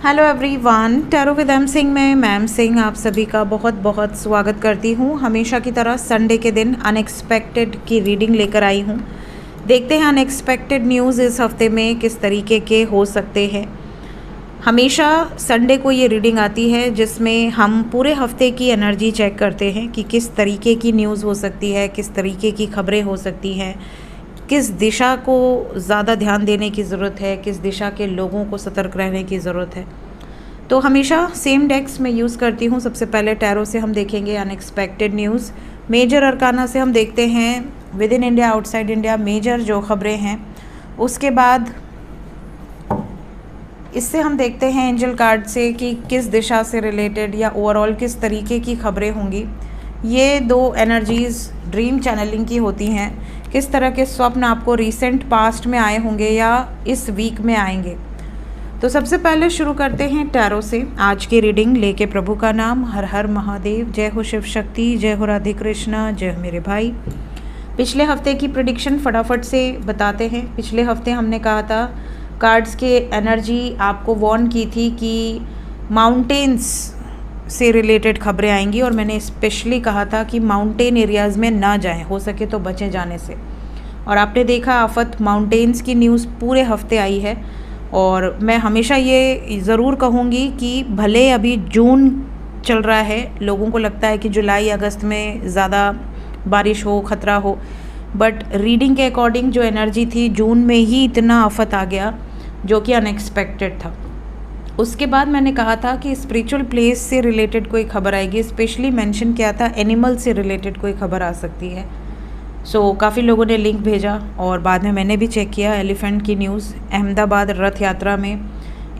Hello everyone, tarot with M Singh में ma'am Singh आप सभी का बहुत बहुत स्वागत करती हूँ। हमेशा की तरह संडे के दिन अनएक्सपेक्टेड की रीडिंग लेकर आई हूँ। देखते हैं अनएक्सपेक्टेड न्यूज़ इस हफ्ते में किस तरीके के हो सकते हैं। हमेशा संडे को ये रीडिंग आती है जिसमें हम पूरे हफ्ते की एनर्जी चेक करते हैं कि किस तरीके की न्यूज़ हो सकती है, किस तरीके की खबरें हो सकती हैं, किस दिशा को ज़्यादा ध्यान देने की ज़रूरत है, किस दिशा के लोगों को सतर्क रहने की ज़रूरत है। तो हमेशा सेम डेक्स में यूज़ करती हूँ। सबसे पहले टैरो से हम देखेंगे अनएक्सपेक्टेड न्यूज़। मेजर अरकाना से हम देखते हैं within India, outside India major जो खबरें हैं। उसके बाद इससे हम देखते हैं एंजल कार्ड से कि किस दिशा से रिलेटेड या ओवरऑल किस तरीके की खबरें होंगी। ये दो एनर्जीज़ ड्रीम चैनलिंग की होती हैं। किस तरह के स्वप्न आपको रिसेंट पास्ट में आए होंगे या इस वीक में आएंगे। तो सबसे पहले शुरू करते हैं टैरो से आज की रीडिंग लेके। प्रभु का नाम, हर हर महादेव, जय हो शिव शक्ति, जय हो राधे कृष्णा, जय हो मेरे भाई। पिछले हफ्ते की प्रेडिक्शन फटाफट से बताते हैं। पिछले हफ्ते हमने कहा था, कार्ड्स के एनर्जी आपको वार्न की थी कि माउंटेन्स से रिलेटेड खबरें आएंगी और मैंने स्पेशली कहा था कि माउंटेन एरियाज़ में ना जाएं, हो सके तो बचें जाने से। और आपने देखा आफत माउंटेन्स की न्यूज़ पूरे हफ्ते आई है। और मैं हमेशा ये ज़रूर कहूँगी कि भले अभी जून चल रहा है, लोगों को लगता है कि जुलाई अगस्त में ज़्यादा बारिश हो, ख़तरा हो, बट रीडिंग के अकॉर्डिंग जो एनर्जी थी जून में ही इतना आफत आ गया जो कि अनएक्सपेक्टेड था। उसके बाद मैंने कहा था कि स्पिरिचुअल प्लेस से रिलेटेड कोई खबर आएगी। स्पेशली मेंशन किया था एनिमल से रिलेटेड कोई खबर आ सकती है। सो काफ़ी लोगों ने लिंक भेजा और बाद में मैंने भी चेक किया। एलिफेंट की न्यूज़, अहमदाबाद रथ यात्रा में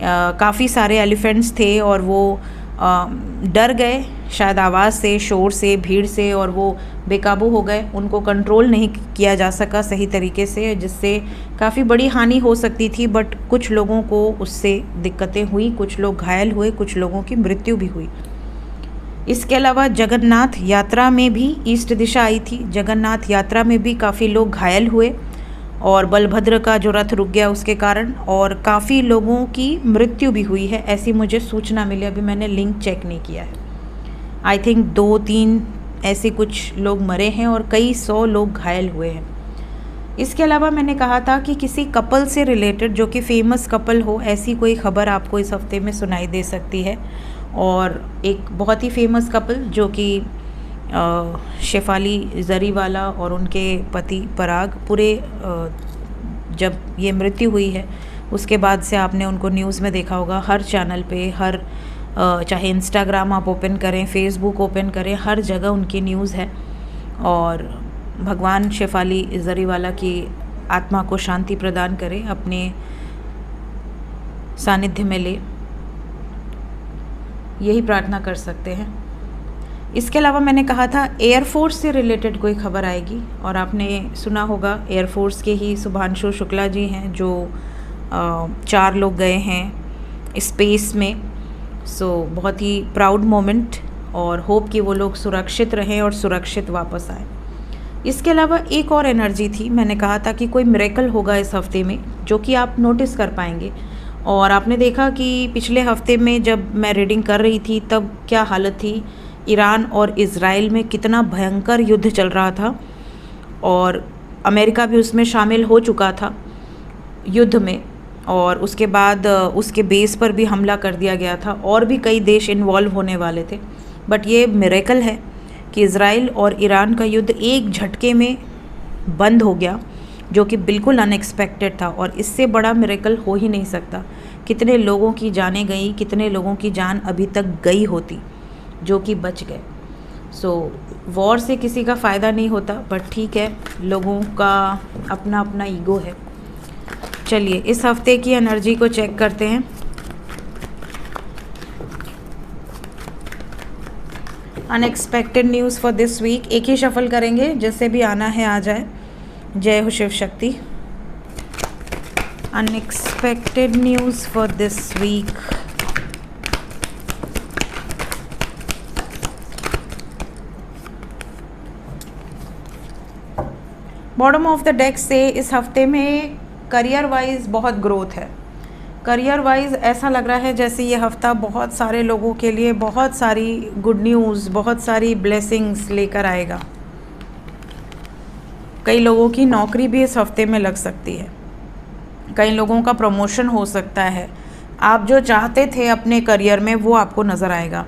काफ़ी सारे एलिफेंट्स थे और वो डर गए शायद आवाज़ से, शोर से, भीड़ से, और वो बेकाबू हो गए। उनको कंट्रोल नहीं किया जा सका सही तरीके से, जिससे काफ़ी बड़ी हानि हो सकती थी। बट कुछ लोगों को उससे दिक्कतें हुई, कुछ लोग घायल हुए, कुछ लोगों की मृत्यु भी हुई। इसके अलावा जगन्नाथ यात्रा में भी ईस्ट दिशा आई थी। जगन्नाथ यात्रा में भी काफ़ी लोग घायल हुए और बलभद्र का जो रथ रुक गया उसके कारण, और काफ़ी लोगों की मृत्यु भी हुई है, ऐसी मुझे सूचना मिली। अभी मैंने लिंक चेक नहीं किया है। आई थिंक 2-3 ऐसे कुछ लोग मरे हैं और कई 100 लोग घायल हुए हैं। इसके अलावा मैंने कहा था कि किसी कपल से रिलेटेड, जो कि फेमस कपल हो, ऐसी कोई खबर आपको इस हफ्ते में सुनाई दे सकती है। और एक बहुत ही फेमस कपल जो कि शेफाली जरीवाला और उनके पति पराग, पूरे जब ये मृत्यु हुई है उसके बाद से आपने उनको न्यूज़ में देखा होगा, हर चैनल पे, हर चाहे इंस्टाग्राम आप ओपन करें, फेसबुक ओपन करें, हर जगह उनकी न्यूज़ है। और भगवान शेफाली जरीवाला की आत्मा को शांति प्रदान करे, अपने सानिध्य में ले, यही प्रार्थना कर सकते हैं। इसके अलावा मैंने कहा था एयरफोर्स से रिलेटेड कोई खबर आएगी, और आपने सुना होगा एयरफोर्स के ही शुभांशु शुक्ला जी हैं जो 4 लोग गए हैं स्पेस में। सो बहुत ही प्राउड मोमेंट, और होप कि वो लोग सुरक्षित रहें और सुरक्षित वापस आए। इसके अलावा एक और एनर्जी थी, मैंने कहा था कि कोई मिरेकल होगा इस हफ्ते में जो कि आप नोटिस कर पाएंगे। और आपने देखा कि पिछले हफ्ते में जब मैं रीडिंग कर रही थी तब क्या हालत थी, ईरान और इज़राइल में कितना भयंकर युद्ध चल रहा था, और अमेरिका भी उसमें शामिल हो चुका था युद्ध में, और उसके बाद उसके बेस पर भी हमला कर दिया गया था, और भी कई देश इन्वॉल्व होने वाले थे। बट ये मिरेकल है कि इज़राइल और ईरान का युद्ध एक झटके में बंद हो गया, जो कि बिल्कुल अनएक्सपेक्टेड था, और इससे बड़ा मिरेकल हो ही नहीं सकता। कितने लोगों की जानें गई, कितने लोगों की जान अभी तक गई होती जो कि बच गए। सो वॉर से किसी का फ़ायदा नहीं होता, बट ठीक है, लोगों का अपना अपना ईगो है। चलिए इस हफ्ते की एनर्जी को चेक करते हैं। Unexpected news for this week, एक ही शफल करेंगे, जैसे भी आना है आ जाए। जय हो Shiv Shakti. Unexpected news for this week. Bottom of the deck से इस हफ्ते में करियर वाइज बहुत ग्रोथ है। करियर वाइज ऐसा लग रहा है जैसे ये हफ़्ता बहुत सारे लोगों के लिए बहुत सारी गुड न्यूज़, बहुत सारी ब्लेसिंग्स लेकर आएगा। कई लोगों की नौकरी भी इस हफ्ते में लग सकती है, कई लोगों का प्रमोशन हो सकता है, आप जो चाहते थे अपने करियर में वो आपको नज़र आएगा।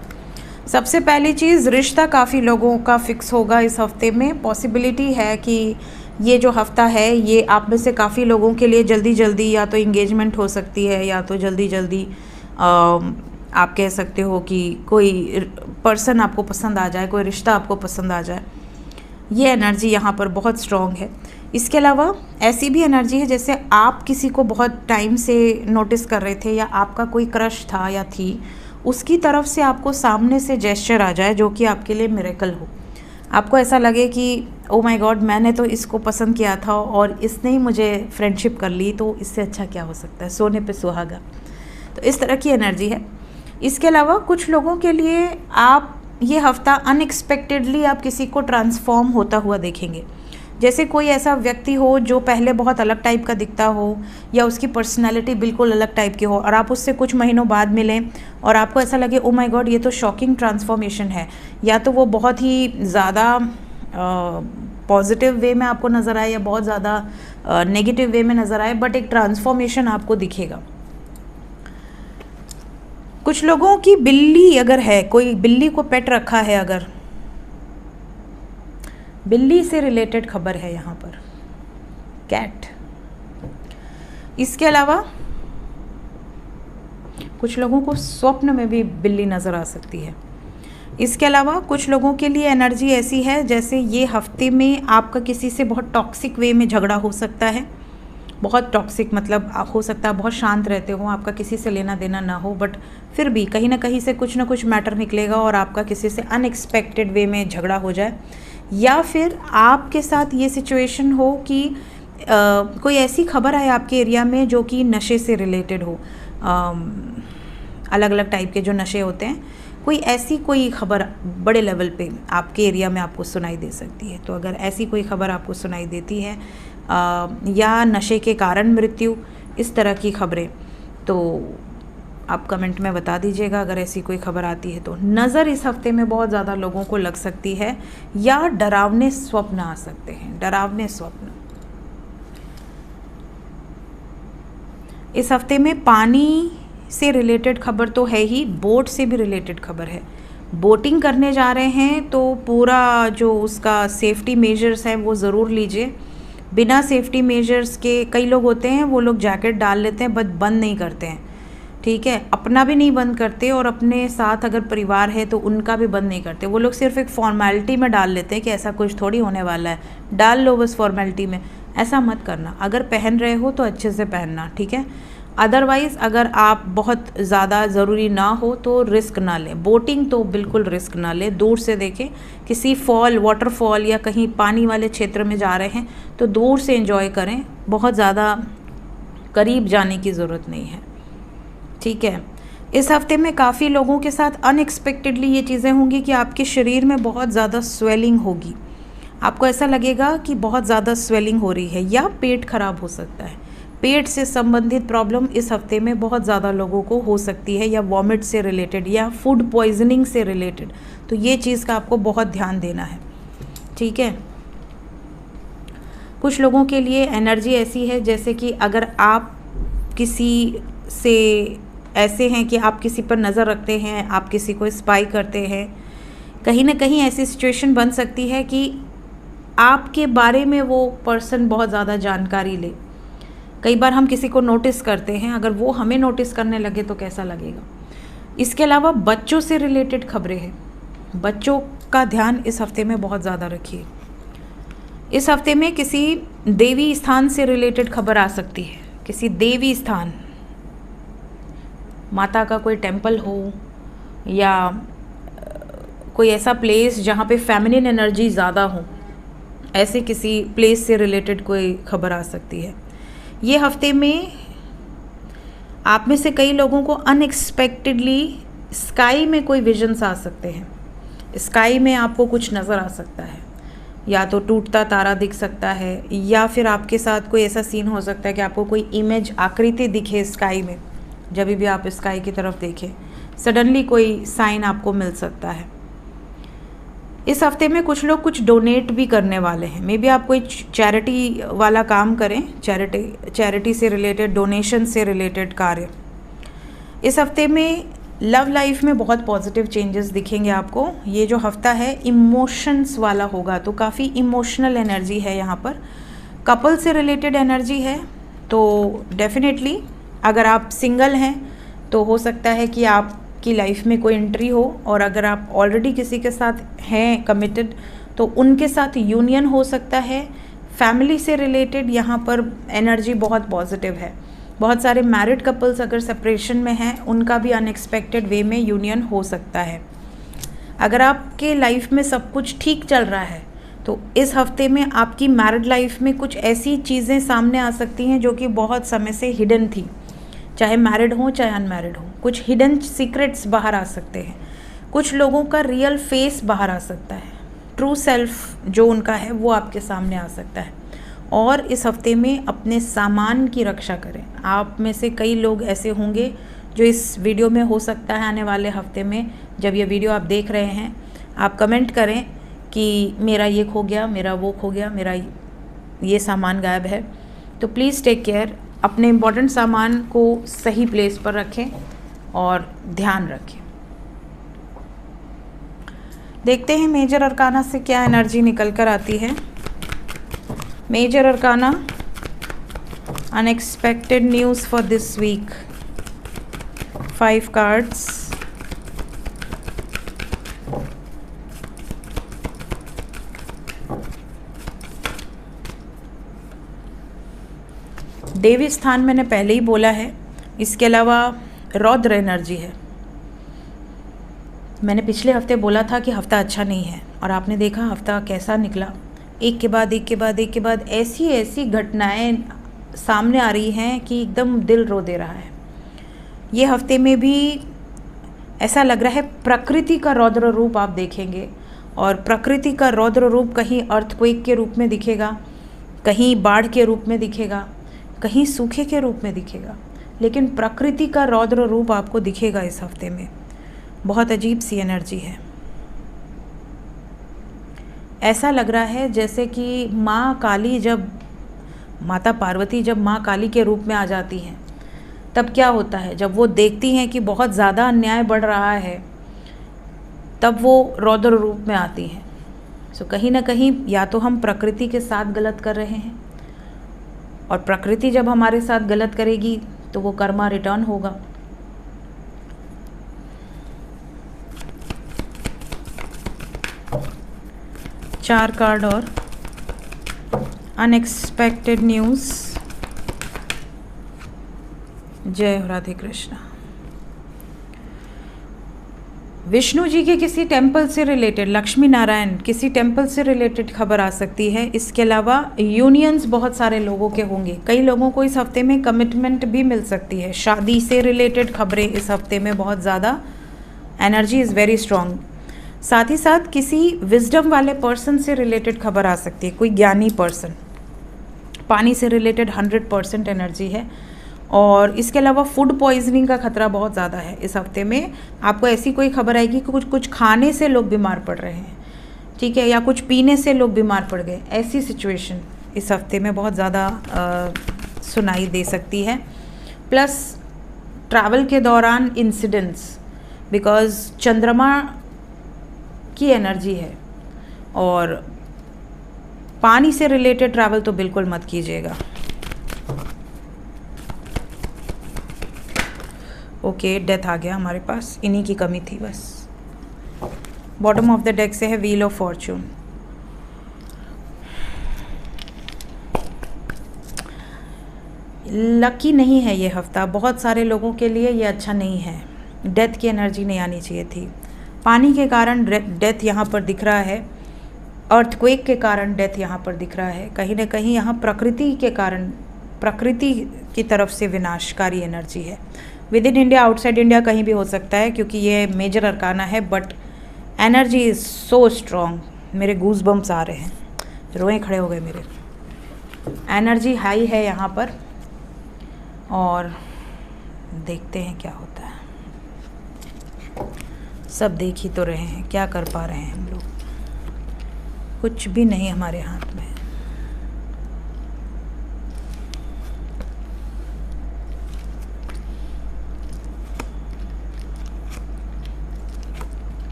सबसे पहली चीज़, रिश्ता काफ़ी लोगों का फिक्स होगा इस हफ्ते में। पॉसिबिलिटी है कि ये जो हफ़्ता है ये आप में से काफ़ी लोगों के लिए जल्दी जल्दी या तो इंगेजमेंट हो सकती है या तो जल्दी जल्दी आप कह सकते हो कि कोई पर्सन आपको पसंद आ जाए, कोई रिश्ता आपको पसंद आ जाए। ये एनर्जी यहाँ पर बहुत स्ट्रॉन्ग है। इसके अलावा ऐसी भी एनर्जी है जैसे आप किसी को बहुत टाइम से नोटिस कर रहे थे या आपका कोई क्रश था या थी, उसकी तरफ से आपको सामने से जेस्चर आ जाए जो कि आपके लिए मिरेकल हो। आपको ऐसा लगे कि ओ माय गॉड, मैंने तो इसको पसंद किया था और इसने ही मुझे फ्रेंडशिप कर ली, तो इससे अच्छा क्या हो सकता है, सोने पे सुहागा। तो इस तरह की एनर्जी है। इसके अलावा कुछ लोगों के लिए आप ये हफ़्ता अनएक्सपेक्टेडली आप किसी को ट्रांसफॉर्म होता हुआ देखेंगे। जैसे कोई ऐसा व्यक्ति हो जो पहले बहुत अलग टाइप का दिखता हो या उसकी पर्सनालिटी बिल्कुल अलग टाइप की हो और आप उससे कुछ महीनों बाद मिलें और आपको ऐसा लगे ओ माय गॉड, ये तो शॉकिंग ट्रांसफॉर्मेशन है। या तो वो बहुत ही ज़्यादा पॉजिटिव वे में आपको नज़र आए या बहुत ज़्यादा नेगेटिव वे में नज़र आए, बट एक ट्रांसफॉर्मेशन आपको दिखेगा। कुछ लोगों की बिल्ली अगर है, कोई बिल्ली को पेट रखा है, अगर बिल्ली से रिलेटेड खबर है यहाँ पर, कैट। इसके अलावा कुछ लोगों को स्वप्न में भी बिल्ली नज़र आ सकती है। इसके अलावा कुछ लोगों के लिए एनर्जी ऐसी है जैसे ये हफ्ते में आपका किसी से बहुत टॉक्सिक वे में झगड़ा हो सकता है। बहुत टॉक्सिक मतलब हो सकता है बहुत शांत रहते हो, आपका किसी से लेना देना ना हो, बट फिर भी कहीं ना कहीं से कुछ ना कुछ मैटर निकलेगा और आपका किसी से अनएक्सपेक्टेड वे में झगड़ा हो जाए। या फिर आपके साथ ये सिचुएशन हो कि कोई ऐसी खबर आए आपके एरिया में जो कि नशे से रिलेटेड हो। अलग अलग टाइप के जो नशे होते हैं, कोई ऐसी कोई खबर बड़े लेवल पे आपके एरिया में आपको सुनाई दे सकती है। तो अगर ऐसी कोई खबर आपको सुनाई देती है या नशे के कारण मृत्यु, इस तरह की खबरें, तो आप कमेंट में बता दीजिएगा अगर ऐसी कोई खबर आती है तो। नज़र इस हफ्ते में बहुत ज़्यादा लोगों को लग सकती है या डरावने स्वप्न आ सकते हैं, डरावने स्वप्न। इस हफ्ते में पानी से रिलेटेड खबर तो है ही, बोट से भी रिलेटेड खबर है। बोटिंग करने जा रहे हैं तो पूरा जो उसका सेफ्टी मेजर्स है वो ज़रूर लीजिए। बिना सेफ्टी मेजर्स के कई लोग होते हैं, वो लोग जैकेट डाल लेते हैं बट बंद नहीं करते हैं, ठीक है, अपना भी नहीं बंद करते और अपने साथ अगर परिवार है तो उनका भी बंद नहीं करते। वो लोग सिर्फ एक फॉर्मेलिटी में डाल लेते हैं कि ऐसा कुछ थोड़ी होने वाला है, डाल लो बस फॉर्मेलिटी में। ऐसा मत करना, अगर पहन रहे हो तो अच्छे से पहनना, ठीक है। अदरवाइज़ अगर आप बहुत ज़्यादा ज़रूरी ना हो तो रिस्क ना लें। बोटिंग तो बिल्कुल रिस्क ना लें, दूर से देखें। किसी फॉल, वाटरफॉल या कहीं पानी वाले क्षेत्र में जा रहे हैं तो दूर से एंजॉय करें, बहुत ज़्यादा करीब जाने की ज़रूरत नहीं है, ठीक है। इस हफ्ते में काफ़ी लोगों के साथ अनएक्सपेक्टेडली ये चीज़ें होंगी कि आपके शरीर में बहुत ज़्यादा स्वेलिंग होगी। आपको ऐसा लगेगा कि बहुत ज़्यादा स्वेलिंग हो रही है या पेट खराब हो सकता है। पेट से संबंधित प्रॉब्लम इस हफ्ते में बहुत ज़्यादा लोगों को हो सकती है, या वॉमिट से रिलेटेड या फूड पॉइजनिंग से रिलेटेड। तो ये चीज़ का आपको बहुत ध्यान देना है, ठीक है। कुछ लोगों के लिए एनर्जी ऐसी है जैसे कि अगर आप किसी से ऐसे हैं कि आप किसी पर नज़र रखते हैं, आप किसी को स्पाई करते हैं, कहीं ना कहीं ऐसी सिचुएशन बन सकती है कि आपके बारे में वो पर्सन बहुत ज़्यादा जानकारी ले। कई बार हम किसी को नोटिस करते हैं, अगर वो हमें नोटिस करने लगे तो कैसा लगेगा। इसके अलावा बच्चों से रिलेटेड खबरें हैं, बच्चों का ध्यान इस हफ्ते में बहुत ज़्यादा रखिए। इस हफ्ते में किसी देवी स्थान से रिलेटेड खबर आ सकती है, किसी देवी स्थान, माता का कोई टेम्पल हो या कोई ऐसा प्लेस जहाँ पे फेमिनिन एनर्जी ज़्यादा हो, ऐसे किसी प्लेस से रिलेटेड कोई खबर आ सकती है। ये हफ्ते में आप में से कई लोगों को अनएक्सपेक्टेडली स्काई में कोई विजन्स आ सकते हैं। स्काई में आपको कुछ नज़र आ सकता है, या तो टूटता तारा दिख सकता है या फिर आपके साथ कोई ऐसा सीन हो सकता है कि आपको कोई इमेज, आकृति दिखे स्काई में, जब भी आप स्काई की तरफ देखें, सडनली कोई साइन आपको मिल सकता है। इस हफ्ते में कुछ लोग कुछ डोनेट भी करने वाले हैं। मे बी आप कोई चैरिटी वाला काम करें, चैरिटी से रिलेटेड, डोनेशन से रिलेटेड कार्य। इस हफ्ते में लव लाइफ में बहुत पॉजिटिव चेंजेस दिखेंगे आपको। ये जो हफ्ता है इमोशंस वाला होगा, तो काफ़ी इमोशनल एनर्जी है यहाँ पर। कपल से रिलेटेड एनर्जी है, तो डेफिनेटली अगर आप सिंगल हैं तो हो सकता है कि आपकी लाइफ में कोई एंट्री हो, और अगर आप ऑलरेडी किसी के साथ हैं कमिटेड तो उनके साथ यूनियन हो सकता है। फैमिली से रिलेटेड यहाँ पर एनर्जी बहुत पॉजिटिव है। बहुत सारे मैरिड कपल्स अगर सेपरेशन में हैं, उनका भी अनएक्सपेक्टेड वे में यूनियन हो सकता है। अगर आपके लाइफ में सब कुछ ठीक चल रहा है तो इस हफ्ते में आपकी मैरिड लाइफ में कुछ ऐसी चीज़ें सामने आ सकती हैं जो कि बहुत समय से हिडन थी, चाहे मैरिड हो चाहे अनमैरिड हो। कुछ हिडन सीक्रेट्स बाहर आ सकते हैं, कुछ लोगों का रियल फेस बाहर आ सकता है, ट्रू सेल्फ जो उनका है वो आपके सामने आ सकता है। और इस हफ्ते में अपने सामान की रक्षा करें। आप में से कई लोग ऐसे होंगे जो इस वीडियो में, हो सकता है आने वाले हफ्ते में जब ये वीडियो आप देख रहे हैं, आप कमेंट करें कि मेरा ये खो गया, मेरा वो खो गया, मेरा ये सामान गायब है। तो प्लीज़ टेक केयर, अपने इम्पोर्टेंट सामान को सही प्लेस पर रखें और ध्यान रखें। देखते हैं मेजर अरकाना से क्या एनर्जी निकल कर आती है। Major arcana, unexpected news for this week, 5 cards. देवी स्थान मैंने पहले ही बोला है, इसके अलावा रौद्र एनर्जी है। मैंने पिछले हफ्ते बोला था कि हफ्ता अच्छा नहीं है, और आपने देखा हफ्ता कैसा निकला। एक के बाद एक के बाद एक के बाद ऐसी ऐसी घटनाएं सामने आ रही हैं कि एकदम दिल रो दे रहा है। ये हफ्ते में भी ऐसा लग रहा है प्रकृति का रौद्र रूप आप देखेंगे, और प्रकृति का रौद्र रूप कहीं अर्थक्वेक के रूप में दिखेगा, कहीं बाढ़ के रूप में दिखेगा, कहीं सूखे के रूप में दिखेगा, लेकिन प्रकृति का रौद्र रूप आपको दिखेगा इस हफ्ते में। बहुत अजीब सी एनर्जी है। ऐसा लग रहा है जैसे कि माँ काली, जब माता पार्वती जब माँ काली के रूप में आ जाती हैं, तब क्या होता है, जब वो देखती हैं कि बहुत ज़्यादा अन्याय बढ़ रहा है, तब वो रौद्र रूप में आती हैं। सो कहीं ना कहीं या तो हम प्रकृति के साथ गलत कर रहे हैं, और प्रकृति जब हमारे साथ गलत करेगी तो वो कर्मा रिटर्न होगा। चार कार्ड और अनएक्सपेक्टेड न्यूज़। जय हो राधे कृष्णा। विष्णु जी के किसी टेंपल से रिलेटेड, लक्ष्मी नारायण किसी टेंपल से रिलेटेड खबर आ सकती है। इसके अलावा यूनियंस बहुत सारे लोगों के होंगे। कई लोगों को इस हफ्ते में कमिटमेंट भी मिल सकती है। शादी से रिलेटेड खबरें इस हफ्ते में बहुत ज़्यादा, एनर्जी इज़ वेरी स्ट्रॉन्ग। साथ ही साथ किसी विजडम वाले पर्सन से रिलेटेड खबर आ सकती है, कोई ज्ञानी पर्सन। पानी से रिलेटेड 100% एनर्जी है। और इसके अलावा फूड पॉइजनिंग का खतरा बहुत ज़्यादा है इस हफ्ते में। आपको ऐसी कोई खबर आएगी कि कुछ खाने से लोग बीमार पड़ रहे हैं, ठीक है, या कुछ पीने से लोग बीमार पड़ गए। ऐसी सिचुएशन इस हफ्ते में बहुत ज़्यादा सुनाई दे सकती है। प्लस ट्रैवल के दौरान इंसिडेंट्स, बिकॉज चंद्रमा की एनर्जी है, और पानी से रिलेटेड ट्रैवल तो बिल्कुल मत कीजिएगा। ओके, डेथ आ गया हमारे पास, इन्हीं की कमी थी बस। बॉटम ऑफ द डेक से है व्हील ऑफ फॉर्च्यून। लकी नहीं है ये हफ्ता, बहुत सारे लोगों के लिए ये अच्छा नहीं है। डेथ की एनर्जी नहीं आनी चाहिए थी। पानी के कारण डेथ यहाँ पर दिख रहा है, अर्थक्वेक के कारण डेथ यहाँ पर दिख रहा है। कहीं ना कहीं यहाँ प्रकृति के कारण, प्रकृति की तरफ से विनाशकारी एनर्जी है। With in India, outside India कहीं भी हो सकता है, क्योंकि ये मेजर अरकाना है, but energy is so strong. मेरे गूज बम्स आ रहे हैं, रोए खड़े हो गए मेरे। एनर्जी हाई है यहाँ पर, और देखते हैं क्या होता है। सब देख ही तो रहे हैं, क्या कर पा रहे हैं हम लोग, कुछ भी नहीं हमारे हाथ में।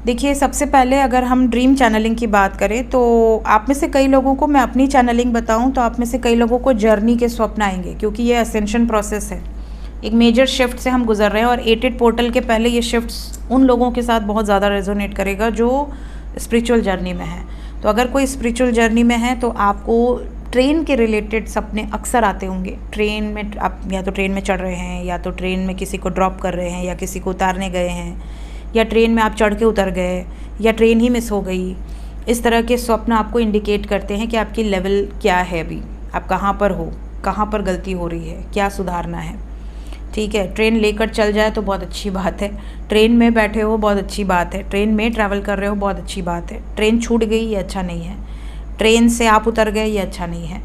देखिए, सबसे पहले अगर हम ड्रीम चैनलिंग की बात करें तो आप में से कई लोगों को, मैं अपनी चैनलिंग बताऊं तो आप में से कई लोगों को जर्नी के स्वप्न आएंगे, क्योंकि ये असेंशन प्रोसेस है। एक मेजर शिफ्ट से हम गुजर रहे हैं और 88 पोर्टल के पहले ये शिफ्ट्स उन लोगों के साथ बहुत ज़्यादा रेजोनेट करेगा जो स्पिरिचुअल जर्नी में है। तो अगर कोई स्पिरिचुअल जर्नी में है तो आपको ट्रेन के रिलेटेड सपने अक्सर आते होंगे। ट्रेन में आप या तो ट्रेन में चढ़ रहे हैं, या तो ट्रेन में किसी को ड्रॉप कर रहे हैं, या किसी को उतारने गए हैं, या ट्रेन में आप चढ़ के उतर गए, या ट्रेन ही मिस हो गई। इस तरह के स्वप्न आपको इंडिकेट करते हैं कि आपकी लेवल क्या है, अभी आप कहाँ पर हो, कहाँ पर गलती हो रही है, क्या सुधारना है। ठीक है, ट्रेन लेकर चल जाए तो बहुत अच्छी बात है, ट्रेन में बैठे हो बहुत अच्छी बात है, ट्रेन में ट्रैवल कर रहे हो बहुत अच्छी बात है। ट्रेन छूट गई ये अच्छा नहीं है, ट्रेन से आप उतर गए ये अच्छा नहीं है।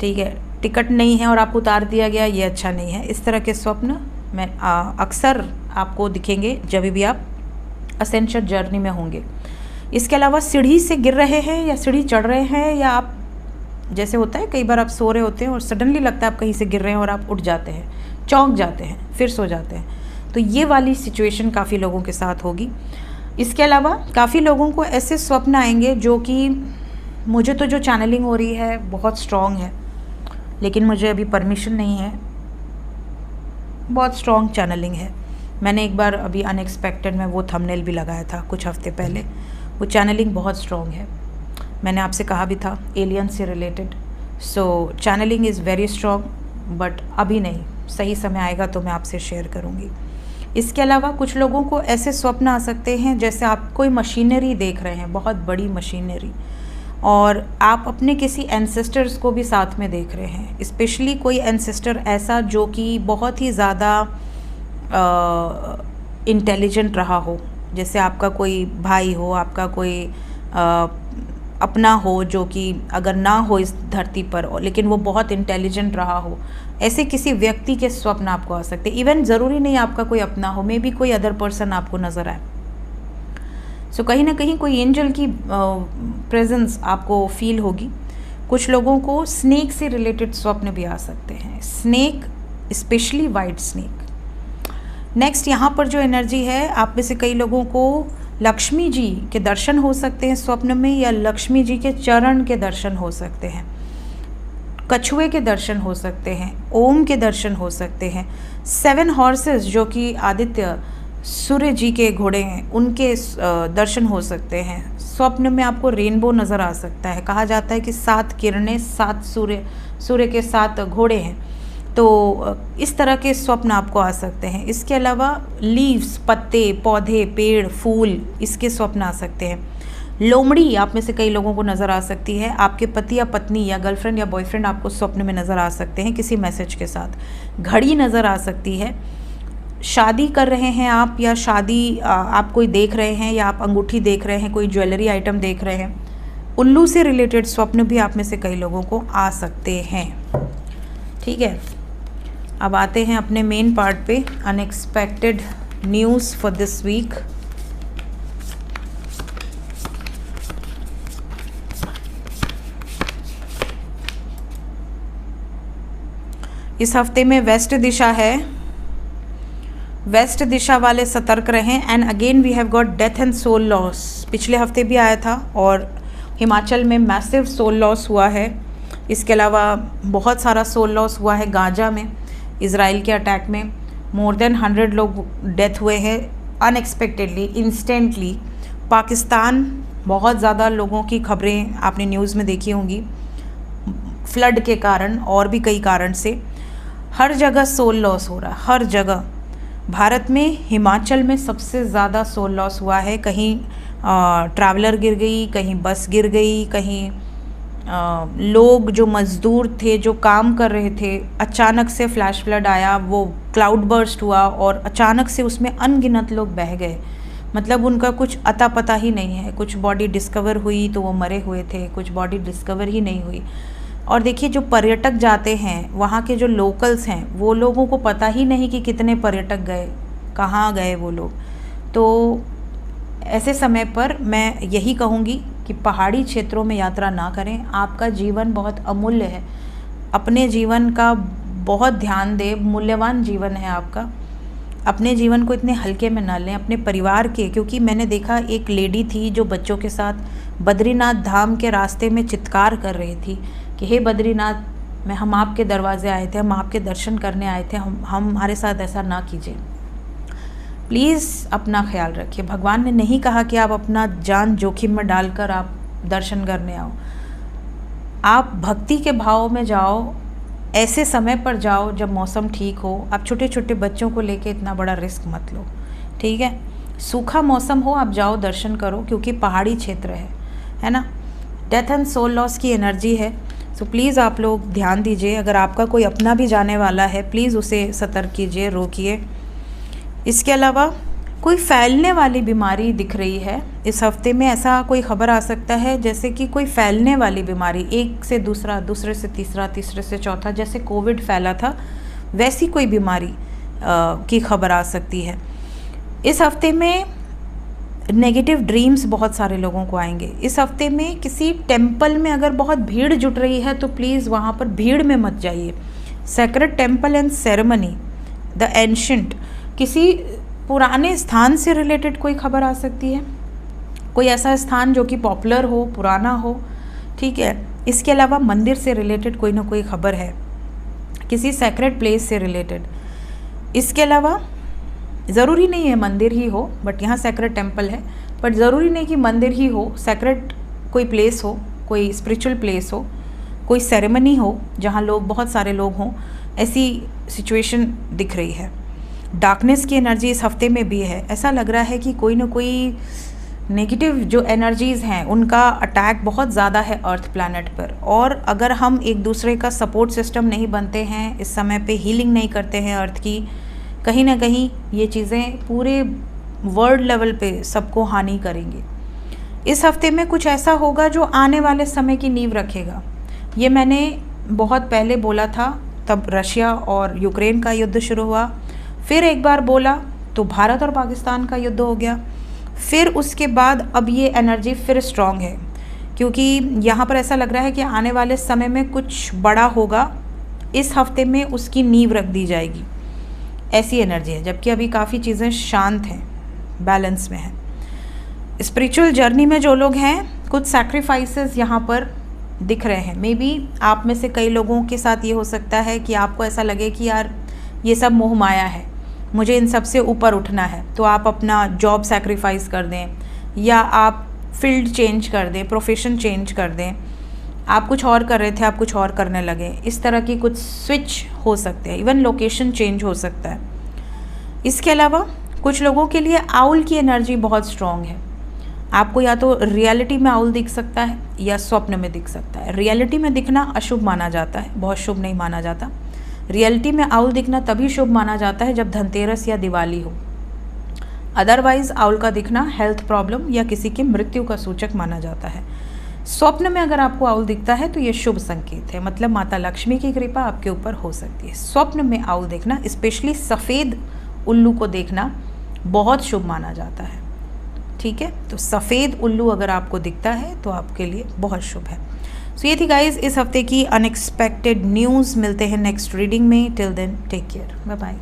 ठीक है, टिकट नहीं है और आपको उतार दिया गया ये अच्छा नहीं है। इस तरह के स्वप्न में अक्सर आपको दिखेंगे जब भी आप असेंशन जर्नी में होंगे। इसके अलावा सीढ़ी से गिर रहे हैं या सीढ़ी चढ़ रहे हैं, या आप जैसे होता है कई बार आप सो रहे होते हैं और सडनली लगता है आप कहीं से गिर रहे हैं और आप उठ जाते हैं, चौंक जाते हैं, फिर सो जाते हैं। तो ये वाली सिचुएशन काफ़ी लोगों के साथ होगी। इसके अलावा काफ़ी लोगों को ऐसे स्वप्न आएंगे जो कि मुझे तो जो चैनलिंग हो रही है बहुत स्ट्रॉन्ग है, लेकिन मुझे अभी परमिशन नहीं है। बहुत स्ट्रॉन्ग चैनलिंग है। मैंने एक बार अभी अनएक्सपेक्टेड में वो थंबनेल भी लगाया था कुछ हफ्ते पहले। वो चैनलिंग बहुत स्ट्रॉन्ग है, मैंने आपसे कहा भी था, एलियन से रिलेटेड। So channelling is very strong, but अभी नहीं, सही समय आएगा तो मैं आपसे शेयर करूँगी। इसके अलावा कुछ लोगों को ऐसे स्वप्न आ सकते हैं जैसे आप कोई मशीनरी देख रहे हैं, बहुत बड़ी मशीनरी, और आप अपने किसी एंसेस्टर्स को भी साथ में देख रहे हैं। स्पेशली कोई एंसेस्टर ऐसा जो कि बहुत ही ज़्यादा इंटेलिजेंट रहा हो, जैसे आपका कोई भाई हो, आपका कोई अपना हो जो कि अगर ना हो इस धरती पर, लेकिन वो बहुत इंटेलिजेंट रहा हो। ऐसे किसी व्यक्ति के स्वप्न आपको आ सकते हैं। इवन ज़रूरी नहीं आपका कोई अपना हो, मे बी कोई अदर पर्सन आपको नज़र आए। सो कहीं ना कहीं कोई एंजल की प्रेजेंस आपको फील होगी। कुछ लोगों को स्नेक से रिलेटेड स्वप्न भी आ सकते हैं, snake, specially white snake. Next यहाँ पर जो एनर्जी है, आप में से कई लोगों को लक्ष्मी जी के दर्शन हो सकते हैं स्वप्न में, या लक्ष्मी जी के चरण के दर्शन हो सकते हैं, कछुए के दर्शन हो सकते हैं, ओम के दर्शन हो सकते हैं, 7 हॉर्सेस जो कि आदित्य सूर्य जी के घोड़े हैं, उनके दर्शन हो सकते हैं। स्वप्न में आपको रेनबो नज़र आ सकता है। कहा जाता है कि 7 किरणें, 7 सूर्य के 7 घोड़े हैं। तो इस तरह के स्वप्न आपको आ सकते हैं। इसके अलावा लीव्स, पत्ते, पौधे, पेड़, फूल, इसके स्वप्न आ सकते हैं। लोमड़ी आप में से कई लोगों को नज़र आ सकती है। आपके पति या पत्नी या गर्लफ्रेंड या बॉयफ्रेंड आपको स्वप्न में नज़र आ सकते हैं किसी मैसेज के साथ। घड़ी नज़र आ सकती है। शादी कर रहे हैं आप, या शादी आप कोई देख रहे हैं, या आप अंगूठी देख रहे हैं, कोई ज्वेलरी आइटम देख रहे हैं, उल्लू से रिलेटेड स्वप्न भी आप में से कई लोगों को आ सकते हैं। ठीक है, अब आते हैं अपने मेन पार्ट पे, unexpected news for this week. इस हफ्ते में वेस्ट दिशा है, वेस्ट दिशा वाले सतर्क रहें। And again we have got death and soul loss. पिछले हफ्ते भी आया था और हिमाचल में मैसिव सोल लॉस हुआ है। इसके अलावा बहुत सारा सोल लॉस हुआ है गाजा में, इज़राइल के अटैक में मोर देन 100 लोग डेथ हुए हैं अनएक्सपेक्टेडली, इंस्टेंटली। पाकिस्तान, बहुत ज़्यादा लोगों की खबरें आपने न्यूज़ में देखी होंगी, फ्लड के कारण और भी कई कारण से हर जगह सोल लॉस हो रहा है, हर जगह। भारत में हिमाचल में सबसे ज़्यादा सोल लॉस हुआ है। कहीं ट्रैवलर गिर गई, कहीं बस गिर गई, कहीं लोग जो मज़दूर थे, जो काम कर रहे थे, अचानक से फ्लैश फ्लड आया, वो क्लाउड बर्स्ट हुआ और अचानक से उसमें अनगिनत लोग बह गए। मतलब उनका कुछ अता पता ही नहीं है। कुछ बॉडी डिस्कवर हुई तो वो मरे हुए थे, कुछ बॉडी डिस्कवर ही नहीं हुई। और देखिए, जो पर्यटक जाते हैं, वहाँ के जो लोकल्स हैं, वो लोगों को पता ही नहीं कि कितने पर्यटक गए, कहाँ गए वो लोग। तो ऐसे समय पर मैं यही कहूँगी कि पहाड़ी क्षेत्रों में यात्रा ना करें। आपका जीवन बहुत अमूल्य है, अपने जीवन का बहुत ध्यान दें, मूल्यवान जीवन है आपका। अपने जीवन को इतने हल्के में ना लें, अपने परिवार के। क्योंकि मैंने देखा एक लेडी थी जो बच्चों के साथ बद्रीनाथ धाम के रास्ते में चित्कार कर रही थी कि हे बद्रीनाथ, हम आपके दरवाजे आए थे, हम आपके दर्शन करने आए थे, हमारे साथ ऐसा ना कीजिए। प्लीज़ अपना ख्याल रखिए। भगवान ने नहीं कहा कि आप अपना जान जोखिम में डालकर आप दर्शन करने आओ। आप भक्ति के भाव में जाओ, ऐसे समय पर जाओ जब मौसम ठीक हो। आप छोटे छोटे बच्चों को लेके इतना बड़ा रिस्क मत लो, ठीक है। सूखा मौसम हो, आप जाओ दर्शन करो, क्योंकि पहाड़ी क्षेत्र है ना। डेथ एंड सोल लॉस की एनर्जी है। सो प्लीज़ आप लोग ध्यान दीजिए। अगर आपका कोई अपना भी जाने वाला है, प्लीज़ उसे सतर्क कीजिए, रोकिए। इसके अलावा कोई फैलने वाली बीमारी दिख रही है इस हफ्ते में। ऐसा कोई खबर आ सकता है जैसे कि कोई फैलने वाली बीमारी, एक से दूसरा, दूसरे से तीसरा, तीसरे से चौथा, जैसे कोविड फैला था, वैसी कोई बीमारी की खबर आ सकती है। इस हफ्ते में नेगेटिव ड्रीम्स बहुत सारे लोगों को आएंगे। इस हफ्ते में किसी टेम्पल में अगर बहुत भीड़ जुट रही है तो प्लीज़ वहाँ पर भीड़ में मत जाइए। Sacred temple and ceremony, the ancient, किसी पुराने स्थान से रिलेटेड कोई खबर आ सकती है। कोई ऐसा स्थान जो कि पॉपुलर हो, पुराना हो, ठीक है। इसके अलावा मंदिर से रिलेटेड कोई ना कोई खबर है, किसी सेक्रेड प्लेस से रिलेटेड। इसके अलावा ज़रूरी नहीं है मंदिर ही हो, बट यहाँ सेक्रेड टेम्पल है, बट ज़रूरी नहीं कि मंदिर ही हो। सेक्रेड कोई प्लेस हो, कोई स्पिरिचुअल प्लेस हो, कोई सेरेमनी हो जहाँ लोग, बहुत सारे लोग हों, ऐसी सिचुएशन दिख रही है। डार्कनेस की एनर्जी इस हफ्ते में भी है। ऐसा लग रहा है कि कोई ना कोई नेगेटिव जो एनर्जीज़ हैं उनका अटैक बहुत ज़्यादा है अर्थ प्लैनेट पर। और अगर हम एक दूसरे का सपोर्ट सिस्टम नहीं बनते हैं, इस समय पे हीलिंग नहीं करते हैं अर्थ की, कहीं ना कहीं ये चीज़ें पूरे वर्ल्ड लेवल पे सबको हानि करेंगी। इस हफ्ते में कुछ ऐसा होगा जो आने वाले समय की नींव रखेगा। ये मैंने बहुत पहले बोला था, तब रशिया और यूक्रेन का युद्ध शुरू हुआ। फिर एक बार बोला तो भारत और पाकिस्तान का युद्ध हो गया। फिर उसके बाद अब ये एनर्जी फिर स्ट्रॉन्ग है, क्योंकि यहाँ पर ऐसा लग रहा है कि आने वाले समय में कुछ बड़ा होगा। इस हफ्ते में उसकी नींव रख दी जाएगी, ऐसी एनर्जी है। जबकि अभी काफ़ी चीज़ें शांत हैं, बैलेंस में हैं। स्पिरिचुअल जर्नी में जो लोग हैं, कुछ सैक्रिफाइसेस यहाँ पर दिख रहे हैं। मे बी आप में से कई लोगों के साथ ये हो सकता है कि आपको ऐसा लगे कि यार ये सब मोह माया है, मुझे इन सब से ऊपर उठना है, तो आप अपना जॉब सैक्रिफाइस कर दें, या आप फील्ड चेंज कर दें, प्रोफेशन चेंज कर दें। आप कुछ और कर रहे थे, आप कुछ और करने लगे। इस तरह की कुछ स्विच हो सकते हैं, इवन लोकेशन चेंज हो सकता है। इसके अलावा कुछ लोगों के लिए आउल की एनर्जी बहुत स्ट्रॉन्ग है। आपको या तो रियलिटी में आउल दिख सकता है या स्वप्न में दिख सकता है। रियलिटी में दिखना अशुभ माना जाता है, बहुत शुभ नहीं माना जाता। रियलिटी में आउल दिखना तभी शुभ माना जाता है जब धनतेरस या दिवाली हो। अदरवाइज आउल का दिखना हेल्थ प्रॉब्लम या किसी की मृत्यु का सूचक माना जाता है। स्वप्न में अगर आपको आउल दिखता है तो ये शुभ संकेत है, मतलब माता लक्ष्मी की कृपा आपके ऊपर हो सकती है। स्वप्न में आउल देखना, स्पेशली सफ़ेद उल्लू को देखना बहुत शुभ माना जाता है, ठीक है। तो सफ़ेद उल्लू अगर आपको दिखता है तो आपके लिए बहुत शुभ है। सो ये थी गाइज इस हफ्ते की अनएक्सपेक्टेड न्यूज़। मिलते हैं नेक्स्ट रीडिंग में। Till then take care, bye bye.